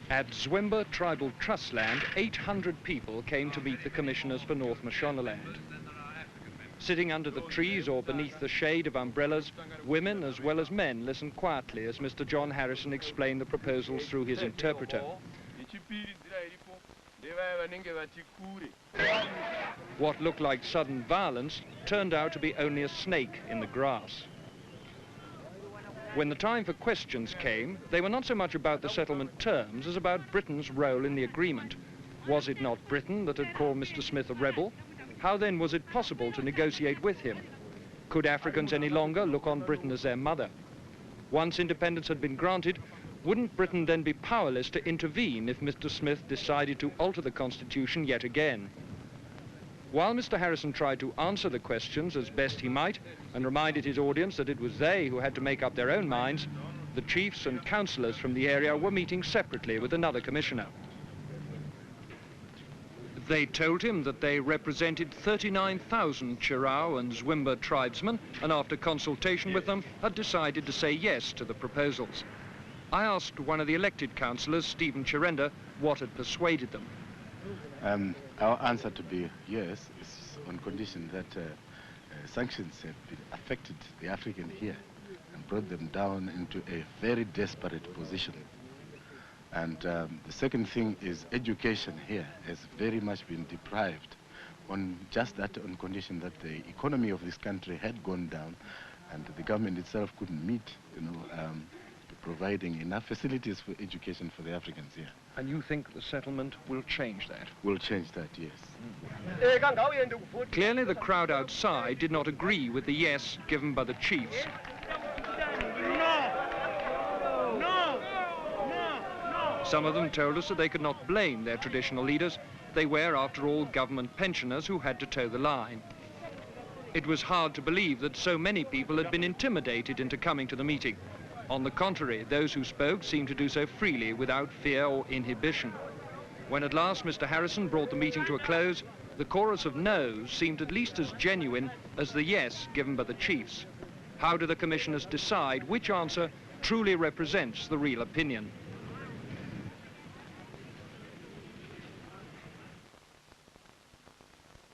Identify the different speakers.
Speaker 1: At Zwimba Tribal Trust Land, 800 people came to meet the commissioners for North Mashonaland. Sitting under the trees or beneath the shade of umbrellas, women as well as men listened quietly as Mr. John Harrison explained the proposals through his interpreter. What looked like sudden violence turned out to be only a snake in the grass. When the time for questions came, they were not so much about the settlement terms as about Britain's role in the agreement. Was it not Britain that had called Mr. Smith a rebel? How then was it possible to negotiate with him? Could Africans any longer look on Britain as their mother? Once independence had been granted, wouldn't Britain then be powerless to intervene if Mr. Smith decided to alter the constitution yet again? While Mr. Harrison tried to answer the questions as best he might and reminded his audience that it was they who had to make up their own minds, the chiefs and councillors from the area were meeting separately with another commissioner. They told him that they represented 39,000 Chirao and Zwimba tribesmen and after consultation with them had decided to say yes to the proposals. I asked one of the elected councillors, Stephen Chirenda, what had persuaded them.
Speaker 2: Our answer to be yes is on condition that sanctions have affected the African here and brought them down into a very desperate position. And the second thing is education here has very much been deprived on just that on condition that the economy of this country had gone down and the government itself couldn't meet, providing enough facilities for education for the Africans here.
Speaker 1: And you think the settlement will change that?
Speaker 2: Will change that, yes.
Speaker 1: Clearly the crowd outside did not agree with the yes given by the chiefs. Some of them told us that they could not blame their traditional leaders. They were, after all, government pensioners who had to toe the line. It was hard to believe that so many people had been intimidated into coming to the meeting. On the contrary, those who spoke seemed to do so freely, without fear or inhibition. When at last Mr. Harrison brought the meeting to a close, the chorus of no's seemed at least as genuine as the yes given by the chiefs. How do the commissioners decide which answer truly represents the real opinion?